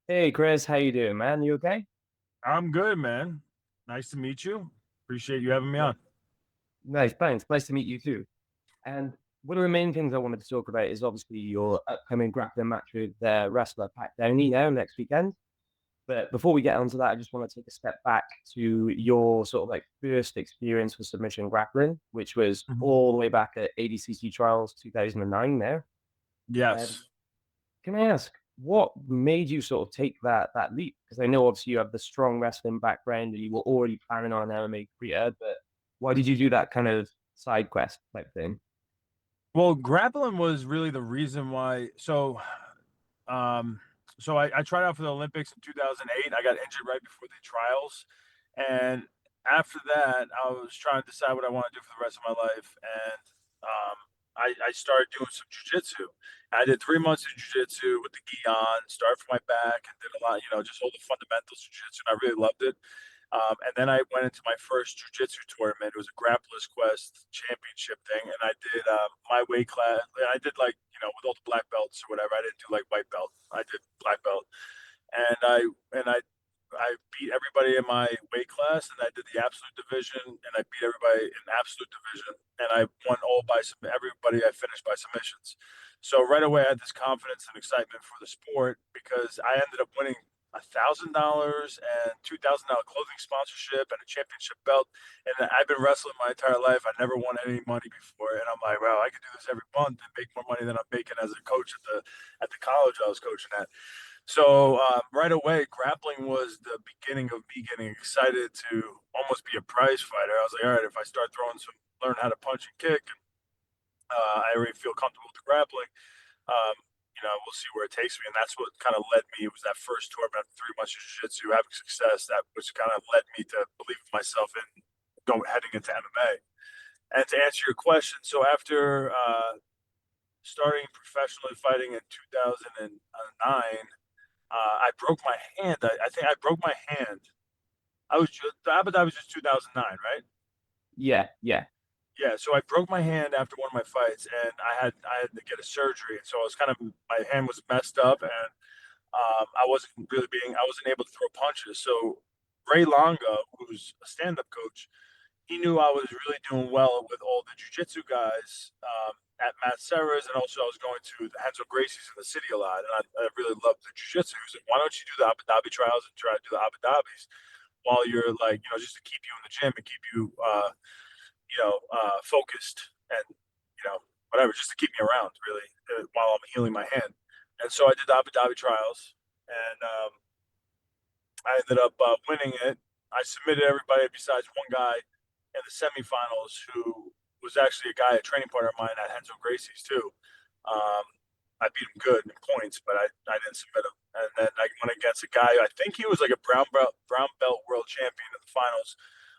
Hey Chris, how you doing, man? You okay? I'm good, man. Nice to meet you. Appreciate you having me Yeah. on. Nice, thanks. Nice to meet you too. And one of the main things I wanted to talk about is obviously your upcoming grappling match with wrestler Pat Downey now next weekend. But before we get onto that, I just want to take a step back to your sort of like first experience with submission grappling, which was Mhm. all the way back at ADCC Trials 2009 there. Um, Yes. can I ask what made you sort of take that leap? Because I know obviously you have the strong wrestling background and you were already planning on an MMA career, but why did you do that kind of side quest type thing? Well, grappling was really the reason why. Um, I tried out for the Olympics in 2008. I got injured right before the trials, and after that, I was trying to decide what I want to do for the rest of my life, and I started doing some jujitsu. I did 3 months of jujitsu with the gi on, started from my back, and did a lot, just all the fundamentals of jujitsu, and I really loved it. And then I went into my first jiu-jitsu tournament. It was a Grappler's Quest championship thing, and I did my weight class. I did like with all the black belts or whatever. I didn't do like white belt. I did black belt, and I beat everybody in my weight class, and I did the absolute division, and I beat everybody in absolute division, and I won all by everybody. I finished by submissions. So right away, I had this confidence and excitement for the sport because I ended up winning $1,000 and $2,000 clothing sponsorship and a championship belt. And I've been wrestling my entire life. I never won any money before, and I'm like, wow, I could do this every month and make more money than I'm making as a coach at the college I was coaching at. So right away, grappling was the beginning of me getting excited to almost be a prize fighter. I was like, all right, if I start throwing learn how to punch and kick, I already feel comfortable with the grappling. Um, we'll see where it takes me. And that's what kind of led me. It was that first tournament, 3 months of jiu-jitsu, having success. That which kind of led me to believe in myself and heading into MMA. And to answer your question, so after starting professionally fighting in 2009, I broke my hand. I think I broke my hand. The Abu Dhabi was just 2009, right? Yeah, yeah. Yeah, so I broke my hand after one of my fights, and I had to get a surgery, and so I was kind of my hand was messed up, and I wasn't able to throw punches. So Ray Longa, who's a stand-up coach, he knew I was really doing well with all the jiu-jitsu guys at Matt Serra's, and also I was going to the Renzo Gracie's in the city a lot, and I really loved the jiu-jitsu. He was like, "Why don't you do the Abu Dhabi trials and try to do the Abu Dhabis while you're like, just to keep you in the gym and keep you, focused and whatever, just to keep me around really while I'm healing my hand." And so I did the Abu Dhabi trials, and I ended up winning it. I submitted everybody besides one guy in the semifinals, who was actually a guy, a training partner of mine at Renzo Gracie's too. Um, I beat him good in points, but I didn't submit him. And then I went against a guy. I think he was like a brown belt world champion in the finals.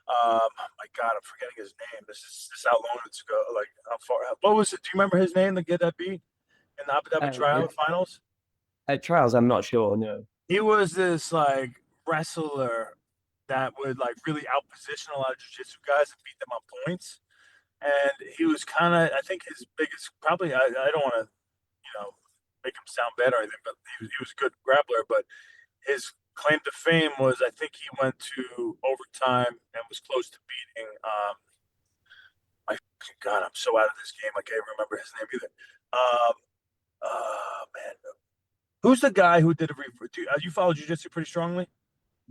My God, I'm forgetting his name. This is how long it's ago. Like how far? What was it? Do you remember his name? The kid that beat in the Abu Dhabi Uh, trial it, finals? at trials, I'm not sure. No. He was this like wrestler that would like really outposition a lot of jiu-jitsu guys and beat them on points. And he was kind of, I think his biggest, probably, I don't want to, make him sound bad or anything, but he was a good grappler. But his claim to fame was, I think he went to overtime and was close to beating, my God, I'm so out of this game. I can't remember his name either. Um, man. Who's the guy who did a, you follow jiu-jitsu pretty strongly?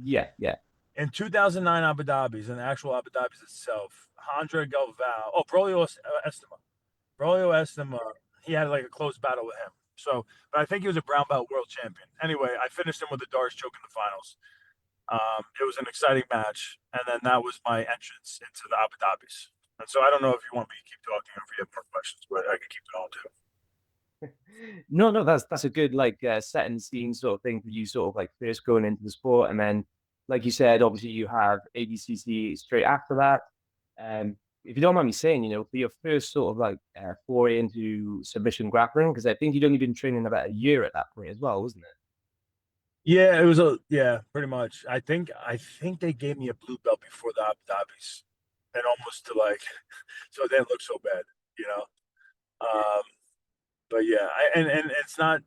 Yeah, yeah. In 2009 Abu Dhabi's, in the actual Abu Dhabi's itself, Andre Galvao, Brolio Estima. Brolio Estima, he had like a close battle with him. So, but I think he was a brown belt world champion. Anyway, I finished him with a Darce choke in the finals. It was an exciting match, and then that was my entrance into the Abu Dhabi's. And so I don't know if you want me to keep talking or if you have more questions, but I can keep it on too. No, no, that's a good like setting scene sort of thing for you, sort of like first going into the sport, and then like you said, obviously you have ADCC straight after that. If you don't mind me saying, for your first sort of like foray into submission grappling, because I think you'd only been training about a year at that point as well, wasn't it? Yeah, it was pretty much. I think they gave me a blue belt before the Abu Dhabi's, and almost to like, so it didn't look so bad, you know. Yeah. Um, but yeah, and it's not.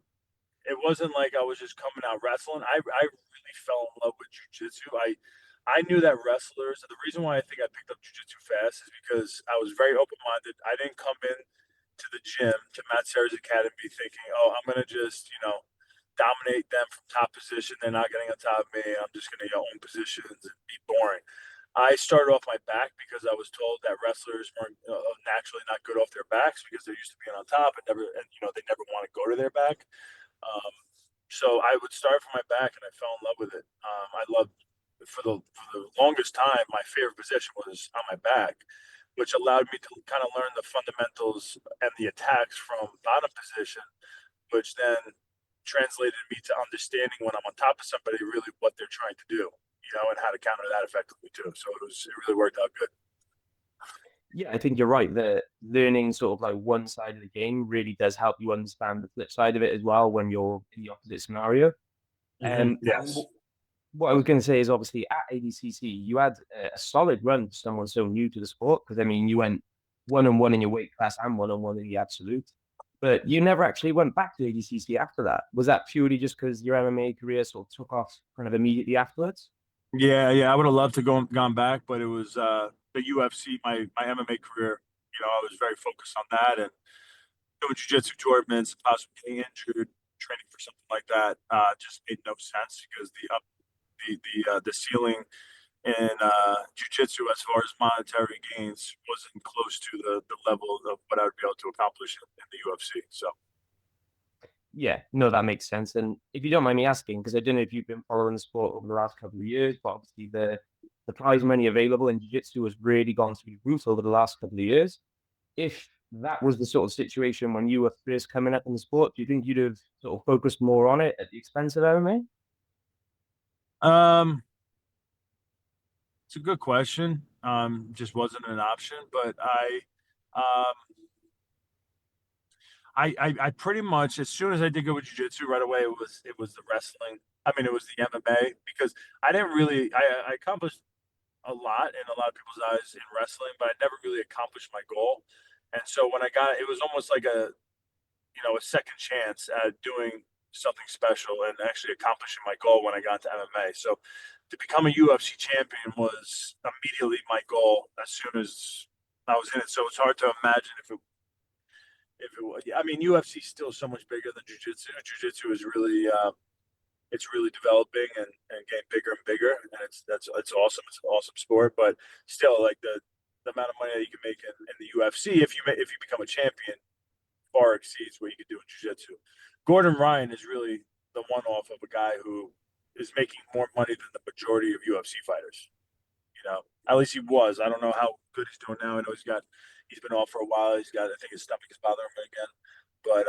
It wasn't like I was just coming out wrestling. I really fell in love with jujitsu. I knew that wrestlers, and the reason why I think I picked up jujitsu fast is because I was very open minded. I didn't come in to the gym to Matt Serra's academy thinking, oh, I'm gonna just dominate them from top position. They're not getting on top of me. I'm just gonna own positions and be boring. I started off my back because I was told that wrestlers weren't naturally not good off their backs because they're used to being on top and they never want to go to their back. Um, so I would start from my back, and I fell in love with it. I loved for the longest time. My favorite position was on my back, which allowed me to kind of learn the fundamentals and the attacks from bottom position, which then translated me to understanding when I'm on top of somebody really what they're trying to do, and how to counter that effectively too. So it really worked out good. Yeah, I think you're right. The learning sort of like one side of the game really does help you understand the flip side of it as well when you're in the opposite scenario. And Yes. what I was going to say is obviously at ADCC, you had a solid run for someone so new to the sport because I mean, you went 1-1 in your weight class and 1-1 in the absolute, but you never actually went back to ADCC after that. Was that purely just because your MMA career sort of took off kind of immediately afterwards? Yeah, yeah. I would have loved to gone back, but it was the UFC, my MMA career. I was very focused on that and doing jiu-jitsu tournaments, possibly getting injured, training for something like that, just made no sense because the ceiling in jiu-jitsu as far as monetary gains wasn't close to the level of what I would be able to accomplish in the UFC. So Yeah, no, that makes sense. And if you don't mind me asking, because I don't know if you've been following the sport over the last couple of years, but obviously the prize money available in jiu-jitsu has really gone through the roof over the last couple of years. If that was the sort of situation when you were first coming up in the sport, do you think you'd have sort of focused more on it at the expense of MMA? um, it's a good question. Just wasn't an option, but um, I pretty much as soon as I did go with jiu-jitsu right away it was the wrestling. I mean it was the MMA because I didn't really I accomplished a lot in a lot of people's eyes in wrestling, but I never really accomplished my goal. And so when I got it was almost like a second chance at doing something special and actually accomplishing my goal when I got to MMA. So to become a UFC champion was immediately my goal as soon as I was in it. So it's hard to imagine if it was. I mean, UFC is still so much bigger than jiu-jitsu. Jiu-jitsu is really it's really developing and getting bigger and bigger, and it's awesome. It's an awesome sport, but still, like the amount of money that you can make in the UFC if you become a champion far exceeds what you could do in jiu-jitsu. Gordon Ryan is really the one-off of a guy who is making more money than the majority of UFC fighters. At least he was. I don't know how good he's doing now. I know he's been off for a while. I think his stomach is bothering him again. But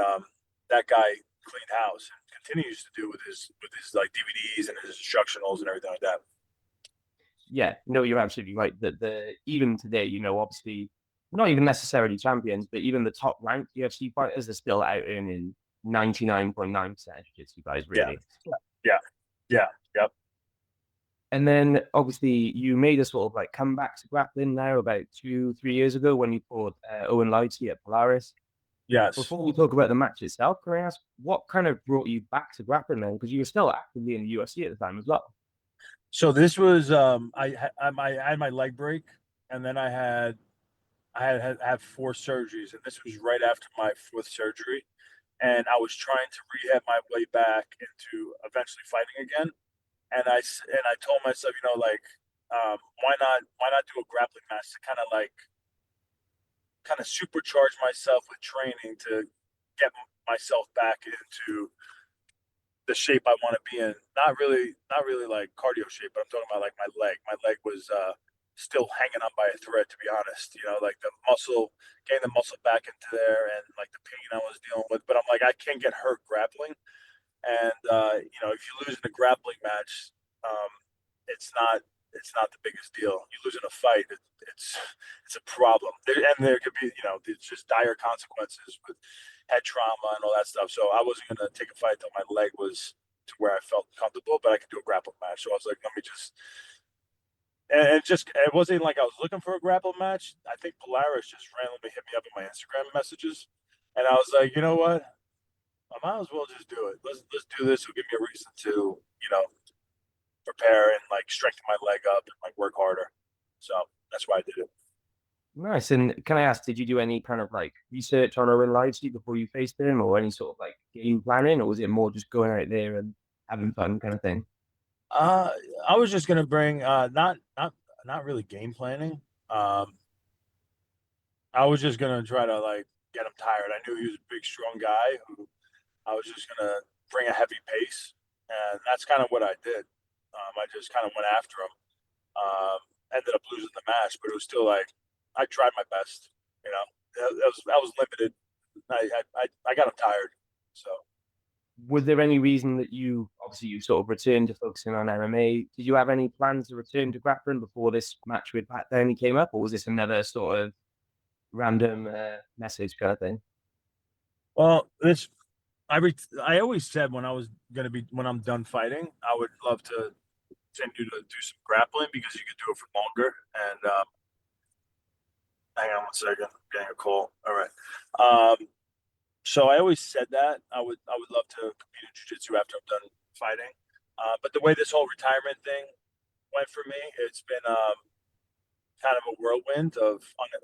that guy cleaned house and continues to do with his like DVDs and his instructionals and everything like that. Yeah, no, you're absolutely right. That the even today, obviously not even necessarily champions, but even the top ranked UFC fighters are still out earning 99.9% jiu-jitsu guys, Yeah, really. yeah, yeah, yep. And then obviously you made a sort of like comeback to grappling now about 2, 3 years ago when you fought Owen Livesey at Polaris. Yes. Before we talk about the match itself, can I ask what kind of brought you back to grappling then? Because you were still actively in the UFC at the time as well. So this was I had my leg break, and then I had 4 surgeries, and this was right after my fourth surgery, and I was trying to rehab my way back into eventually fighting again. And I told myself, like, why not do a grappling match to kind of supercharge myself with training to get myself back into the shape I want to be in. Not really like cardio shape, but I'm talking about like my leg. My leg was still hanging on by a thread, to be honest. Like the muscle, getting the muscle back into there, and like the pain I was dealing with. But I'm like, I can't get hurt grappling. And if you lose in a grappling match, um, it's not it's not the biggest deal. You lose in a fight, it's a problem. And there could be it's just dire consequences with head trauma and all that stuff. So I wasn't gonna take a fight till my leg was to where I felt comfortable, but I could do a grappling match. So I was like, let me just. And it wasn't like I was looking for a grappling match. I think Polaris just randomly hit me up in my Instagram messages, and I was like, you know what? I might as well just do it. Let's do this. It'll give me a reason to, prepare and like strengthen my leg up and like work harder. So that's why I did it. Nice. And can I ask, did you do any kind of like research on Owen Livesey before you faced him, or any sort of like game planning, or was it more just going out there and having fun kind of thing? Uh, I was just gonna bring not really game planning. Um, I was just gonna try to like get him tired. I knew he was a big, strong guy who I was just gonna bring a heavy pace, and that's kind of what I did. I just kind of went after him. Um, Ended up losing the match, but it was still like I tried my best. You know, that was limited. I got him tired. So Was there any reason that you obviously you sort of returned to focusing on MMA? Did you have any plans to return to grappling before this match with Pat Downey came up, or was this another sort of random message kind of thing? well, this I always said when I'm done fighting, I would love to continue to do some grappling because you could do it for longer. And hang on one second, I'm getting a call. All right. Um, so I always said that I would love to compete in jiu-jitsu after I'm done fighting. But the way this whole retirement thing went for me, it's been kind of a whirlwind of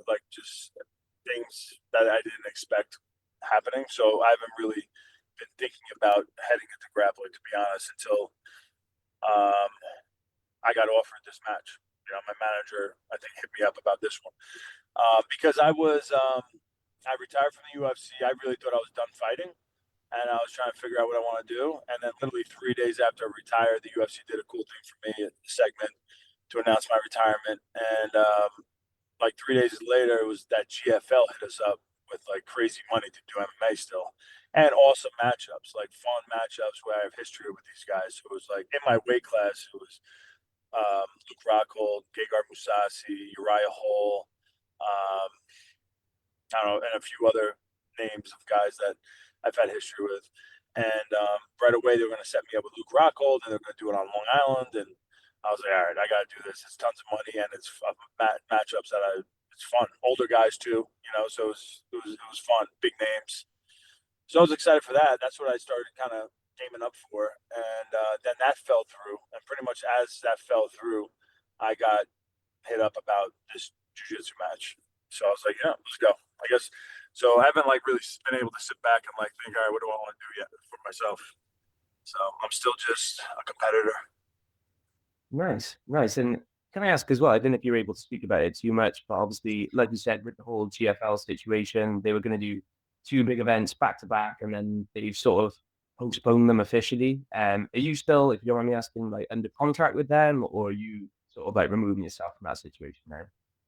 like just things that I didn't expect happening. So I haven't really been thinking about heading into grappling, to be honest, until um, I got offered this match. My manager, I think, hit me up about this one because I retired from the UFC. I really thought I was done fighting, and I was trying to figure out what I want to do. And then, literally 3 days after I retired, the UFC did a cool thing for me, a segment to announce my retirement. And like 3 days later, it was that GFL hit us up with like crazy money to do MMA still, and awesome matchups, like fun matchups where I have history with these guys. So it was like in my weight class, it was Luke Rockhold, Gegard Mousasi, Uriah Hall, um, I don't know, and a few other names of guys that I've had history with. And right away, they were going to set me up with Luke Rockhold, and they're going to do it on Long Island. And I was like, all right, I got to do this. It's tons of money, and it's matchups it's fun. Older guys too, so it was fun. Big names. So I was excited for that. That's what I started kind of aiming up for, and then that fell through. And pretty much as that fell through, I got hit up about this jiu-jitsu match. So I was like, yeah, let's go. I guess so. I haven't like really been able to sit back and like think, all right, what do I want to do yet for myself? So I'm still just a competitor. Nice, nice. And can I ask as well? I don't know if you're able to speak about it too much, but obviously, like you said, with the whole GFL situation, they were going to do two big events back to back, and then they've sort of postponed them officially. Are you still, if you don't mind me asking, like under contract with them, or are you sort of like removing yourself from that situation now?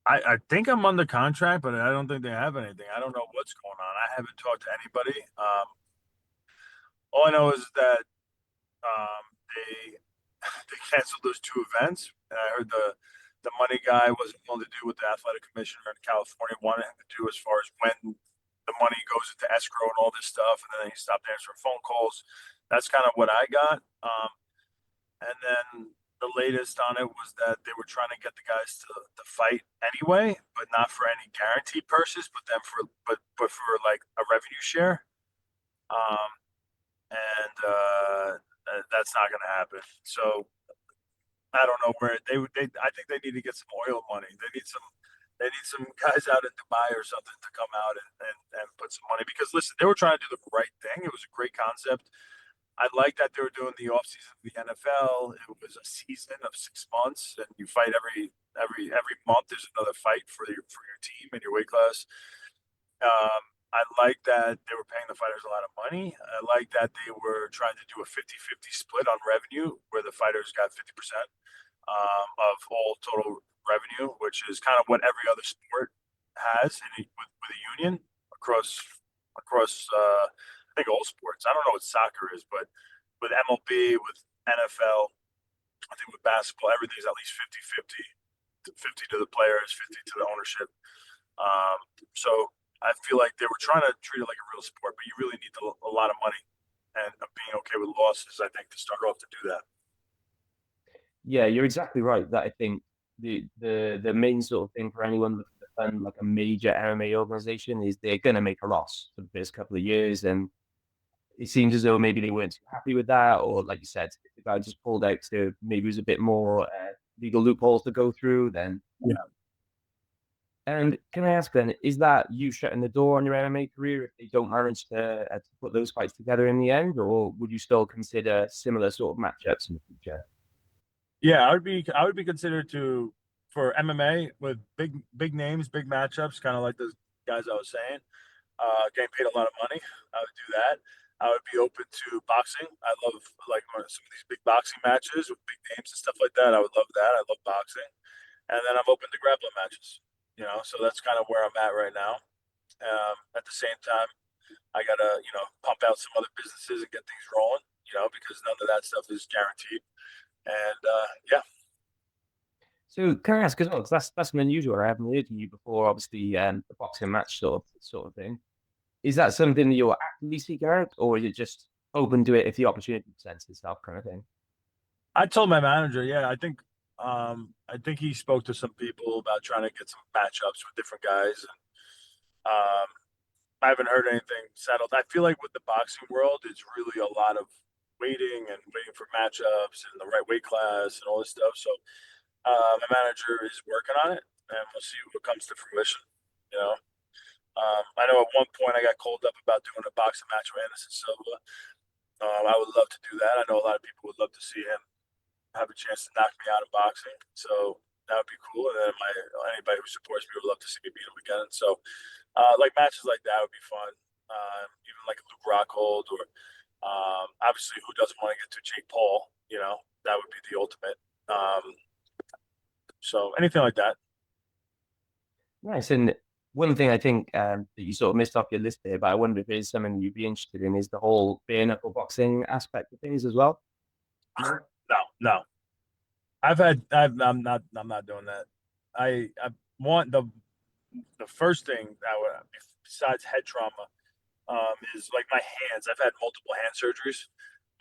I think I'm under contract, but I don't think they have anything. I don't know what's going on. I haven't talked to anybody. All I know is that they they canceled those two events, and I heard the money guy wasn't willing to do what the athletic commissioner in California wanted him to do as far as when the money goes into escrow and all this stuff, and then he stopped answering phone calls. That's kind of what I got. And then the latest on it was that they were trying to get the guys to fight anyway, but not for any guaranteed purses, but for like a revenue share. Um, and that's not going to happen. So I don't know where they. I think they need to get some oil money. They need some guys out in Dubai or something to come out and put some money because listen, they were trying to do the right thing. It was a great concept. I like that they were doing the off season of the NFL. It was a season of 6 months, and you fight every month. There's another fight for your team and your weight class. I like that they were paying the fighters a lot of money. I like that they were trying to do a 50-50 split on revenue, where the fighters got 50% of all total revenue, which is kind of what every other sport has with a union across I think all sports. I don't know what soccer is, but with MLB, with NFL, I think with basketball, everything's at least 50-50. 50 to the players, 50 to the ownership. So I feel like they were trying to treat it like a real sport, but you really need a lot of money and being okay with losses, I think, to start off to do that. Yeah, you're exactly right. That I think the main sort of thing for anyone looking to fund like a major MMA organization is they're going to make a loss for the first couple of years, and it seems as though maybe they weren't too happy with that, or like you said, if the guy just pulled out to maybe it was a bit more legal loopholes to go through, then. Yeah. And can I ask then, is that you shutting the door on your MMA career if they don't manage to put those fights together in the end, or would you still consider similar sort of matchups in the future? Yeah, I would be considered to for MMA with big names, big matchups, kind of like those guys I was saying. Getting paid a lot of money. I would do that. I would be open to boxing. I love like some of these big boxing matches with big names and stuff like that. I would love that. I love boxing. And then I'm open to grappling matches. So that's kind of where I'm at right now. At the same time, I gotta pump out some other businesses and get things rolling. Because none of that stuff is guaranteed. And yeah. So can I ask as well, because that's an unusual. I haven't heard from you before, obviously, the boxing match sort of thing. Is that something that you're actively seeking out, or is it just open to it if the opportunity presents itself, kind of thing? I told my manager, yeah, I think he spoke to some people about trying to get some matchups with different guys, and I haven't heard anything settled. I feel like with the boxing world, it's really a lot of waiting for matchups and the right weight class and all this stuff. So my manager is working on it, and we'll see what comes to fruition. You know, I know at one point I got called up about doing a boxing match with Anderson Silva. I would love to do that. I know a lot of people would love to see him have a chance to knock me out in boxing. So that would be cool. And then anybody who supports me would love to see me beat him again. So like matches like that would be fun. Even like a Luke Rockhold or obviously who doesn't want to get to Jake Paul, that would be the ultimate. So anything like that. Nice. And one thing I think that you sort of missed off your list there, but I wonder if it is something you'd be interested in, is the whole bare knuckle boxing aspect of things as well. No. I'm not doing that. I want the first thing that would, besides head trauma, is like my hands. I've had multiple hand surgeries.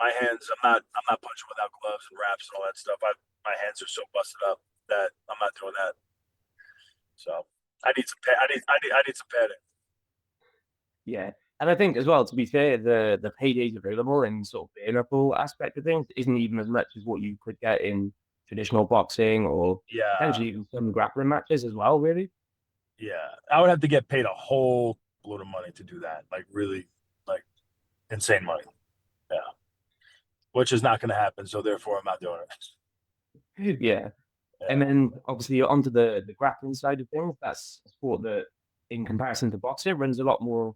My hands, I'm not punching without gloves and wraps and all that stuff. My hands are so busted up that I'm not doing that. So I need some I need some padding. Yeah. And I think as well, to be fair, the paydays available in sort of bare knuckle aspect of things isn't even as much as what you could get in traditional boxing or Yeah, potentially even some grappling matches as well, really. yeah. I would have to get paid a whole load of money to do that. Like really, like insane money. Yeah, which is not going to happen. So therefore, I'm not doing it. Yeah. And Yeah. then obviously onto the grappling side of things, that's a sport that in comparison to boxing runs a lot more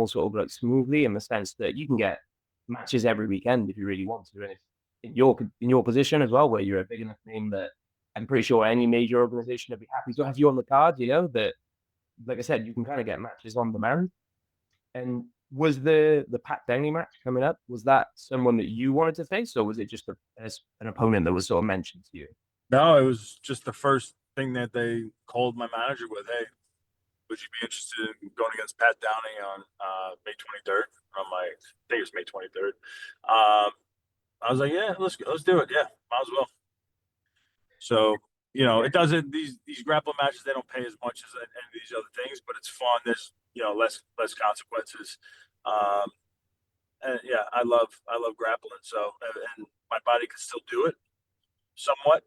sort of like smoothly in the sense that you can get matches every weekend if you really want to. And if in your position as well, where you're a big enough name that I'm pretty sure any major organization would be happy to have you on the card, that like I said, you can kind of get matches on demand. And was the Pat Downey match coming up? Was that someone that you wanted to face, or was it just an opponent that was sort of mentioned to you? No, it was just the first thing that they called my manager with. Hey, would you be interested in going against Pat Downey on May 23rd? I think it was May 23rd. I was like, yeah, let's do it. Yeah, might as well. So it doesn't. These grappling matches, they don't pay as much as any of these other things, but it's fun. There's less consequences. Um, and yeah, I love grappling. So and my body can still do it somewhat.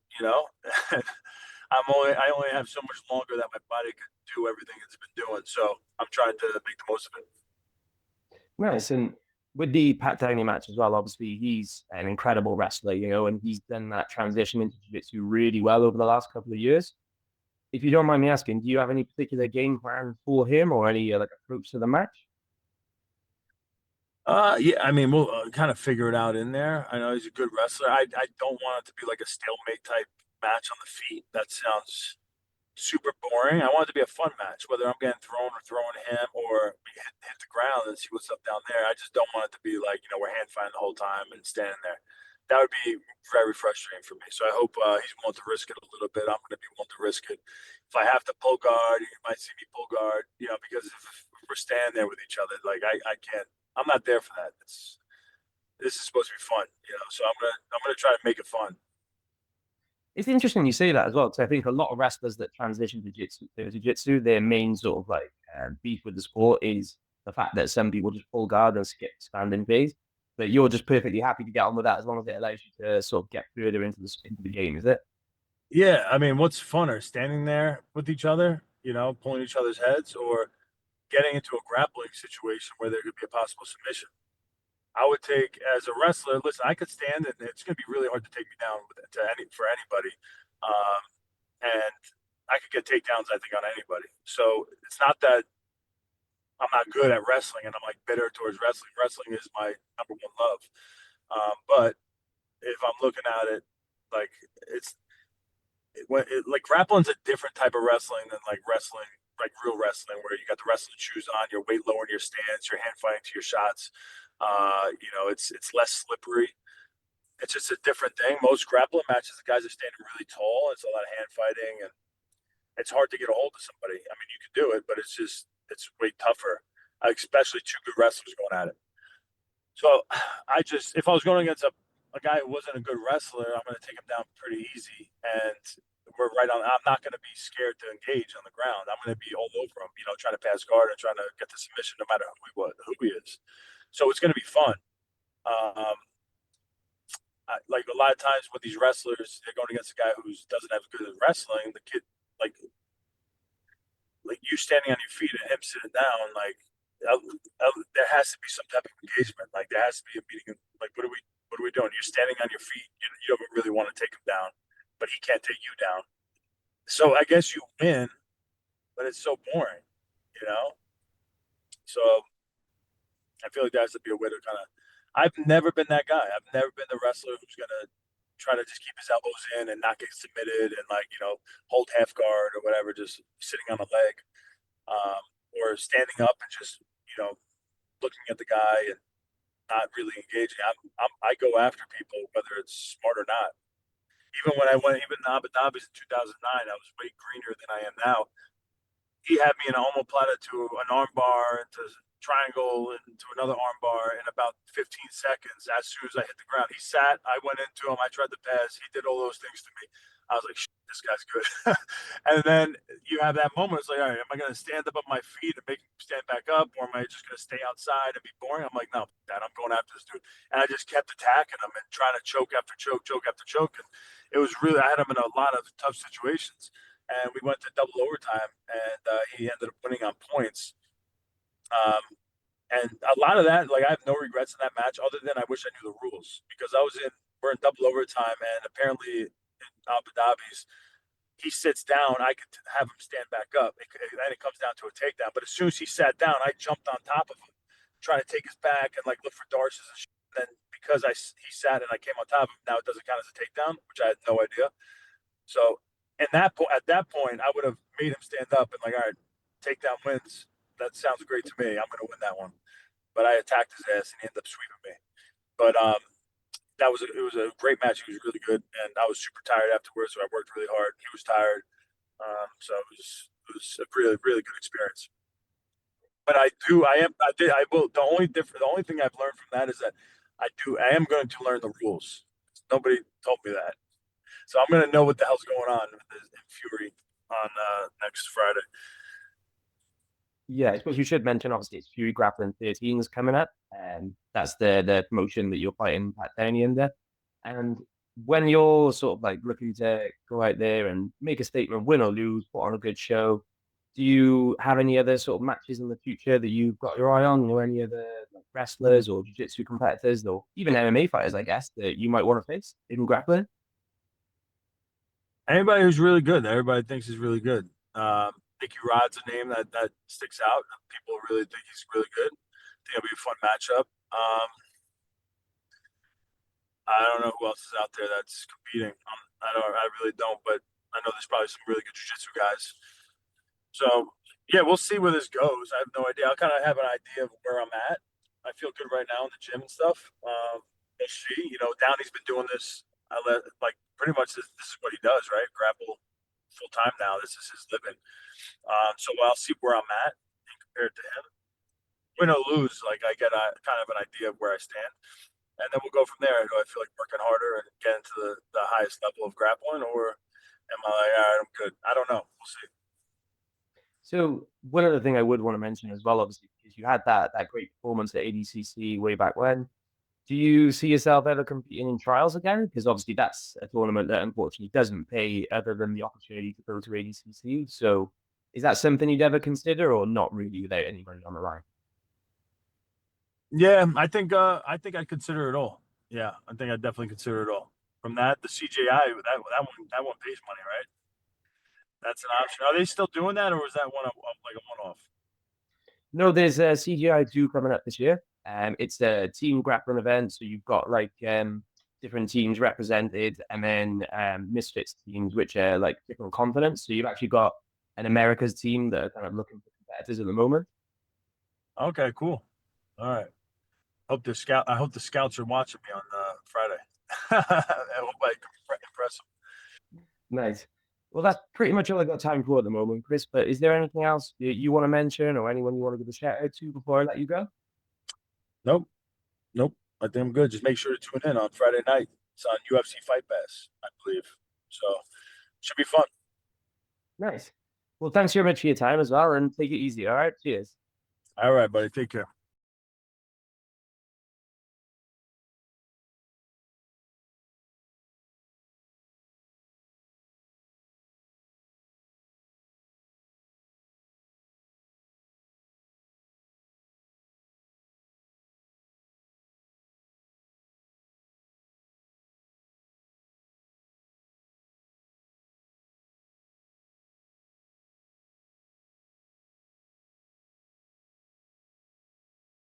I only have so much longer that my body can do everything it's been doing. So I'm trying to make the most of it. Nice. And with the Pat Downey match as well, obviously he's an incredible wrestler, and he's done that transition into jiu-jitsu really well over the last couple of years. If you don't mind me asking, do you have any particular game plan for him or any like approach to the match? Yeah, I mean, we'll kind of figure it out in there. I know he's a good wrestler. I don't want it to be like a stalemate type match on the feet. That sounds super boring. I want it to be a fun match, whether I'm getting thrown or throwing him or we hit the ground and see what's up down there. I just don't want it to be like, we're hand fighting the whole time and standing there. That would be very frustrating for me. So I hope he's willing to risk it a little bit. I'm going to be willing to risk it. If I have to pull guard, you might see me pull guard, because if we're standing there with each other, like I can't, I'm not there for that. This is supposed to be fun, so I'm gonna try to make it fun. It's interesting you say that as well, because I think a lot of wrestlers that transition to jiu-jitsu, their main sort of like beef with the sport is the fact that some people just pull guard and skip standing phase. But you're just perfectly happy to get on with that as long as it allows you to sort of get further into the game, is it? Yeah, I mean, what's funner, standing there with each other, pulling each other's heads, or getting into a grappling situation where there could be a possible submission? I would take as a wrestler. Listen, I could stand, and it's going to be really hard to take me down for anybody, and I could get takedowns. I think on anybody. So it's not that I'm not good at wrestling and I'm like bitter towards wrestling. Wrestling is my number one love. But if I'm looking at it, like it's like grappling's a different type of wrestling than like wrestling, like real wrestling, where you got the wrestling shoes on, your weight lower in your stance, your hand fighting to your shots. It's less slippery. It's just a different thing. Most grappling matches, the guys are standing really tall. It's a lot of hand fighting, and it's hard to get a hold of somebody. I mean, you can do it, but it's way tougher, especially two good wrestlers going at it. So if I was going against a guy who wasn't a good wrestler, I'm going to take him down pretty easy. And we're right on. I'm not going to be scared to engage on the ground. I'm going to be all over him, trying to pass guard and trying to get the submission no matter who he is. So it's going to be fun. Like a lot of times with these wrestlers, they're going against a guy who doesn't have good at wrestling. The kid, like you standing on your feet and him sitting down, like there has to be some type of engagement. Like there has to be a meeting. Like what are we doing? You're standing on your feet. You don't really want to take him down, but he can't take you down. So I guess you win, but it's so boring, you know. So I feel like there has to be a way to kind of. I've never been that guy. I've never been the wrestler who's gonna try to just keep his elbows in and not get submitted and hold half guard or whatever, just sitting on a leg, or standing up and just looking at the guy and not really engaging. I go after people whether it's smart or not. Even when I went, even in Abu Dhabi's in 2009, I was way greener than I am now. He had me in an omoplata to an armbar, into triangle, into another armbar in about 15 seconds. As soon as I hit the ground, he sat. I went into him. I tried to pass. He did all those things to me. I was like, this guy's good. And then you have that moment. It's like, all right, am I going to stand up on my feet and make him stand back up, or am I just going to stay outside and be boring? I'm like, no, Dad, I'm going after this dude. And I just kept attacking him and trying to choke after choke, choke after choke. And it was really, I had him in a lot of tough situations. And we went to double overtime, and he ended up winning on points. And a lot of that, like I have no regrets in that match, other than I wish I knew the rules, because we're in double overtime, and apparently in Abu Dhabi's, he sits down, I could have him stand back up, and it comes down to a takedown. But as soon as he sat down, I jumped on top of him, trying to take his back and like look for darces and shit. And then because he sat and I came on top of him, now it doesn't count as a takedown, which I had no idea. So at that point, I would have made him stand up and like, all right, takedown wins. That sounds great to me. I'm going to win that one. But I attacked his ass and he ended up sweeping me. But it was a great match. He was really good, and I was super tired afterwards. So I worked really hard. He was tired, so it was a really really good experience. But I will. The only thing I've learned from that is that I am going to learn the rules. Nobody told me that. So I'm going to know what the hell's going on in Fury on next Friday. Yeah, I suppose you should mention, obviously, it's Fury Grappling 13 is coming up, and that's the promotion that you're fighting Pat Downey in there. And when you're sort of like looking to go out there and make a statement, win or lose, put on a good show, do you have any other sort of matches in the future that you've got your eye on, or any other like wrestlers or jiu-jitsu competitors, or even MMA fighters, I guess, that you might want to face in grappling? Anybody who's really good, that everybody thinks is really good. Nicky Rod's a name that sticks out. People really think he's really good. I think it'll be a fun matchup. I don't know who else is out there that's competing. I really don't, but I know there's probably some really good jiu-jitsu guys. So yeah, we'll see where this goes. I have no idea. I kind of have an idea of where I'm at. I feel good right now in the gym and stuff. We'll see. Downey's been doing this. Like pretty much this is what he does, right? Grapple full time now. This is his living. So I'll see where I'm at compared to him. Win or lose, like I get kind of an idea of where I stand, and then we'll go from there. Do I feel like working harder and get into the highest level of grappling, or am I like, all right, I'm good? I don't know. We'll see. So one other thing I would want to mention as well, obviously, because you had that great performance at ADCC way back when. Do you see yourself ever competing in trials again? Because obviously that's a tournament that unfortunately doesn't pay other than the opportunity to go to ADCC. So is that something you'd ever consider or not really without any money on the line? Yeah, I think I'd consider it all. Yeah, I think I'd definitely consider it all. From that, the CJI that one pays money, right? That's an option. Are they still doing that, or is that one like a one off? No, there's a CGI 2 coming up this year. It's a team grappling event. So you've got like different teams represented and then misfits teams, which are like different continents. So you've actually got an America's team that are kind of looking for competitors at the moment. Okay, cool. All right. I hope the scouts are watching me on Friday. I hope I can impress them. Nice. Well, that's pretty much all I got time for at the moment, Chris. But is there anything else you want to mention or anyone you want to give a shout out to before I let you go? Nope, nope. I think I'm good. Just make sure to tune in on Friday night. It's on UFC Fight Pass, I believe. So should be fun. Nice. Well, thanks very much for your time as well, and take it easy. All right. Cheers. All right, buddy. Take care.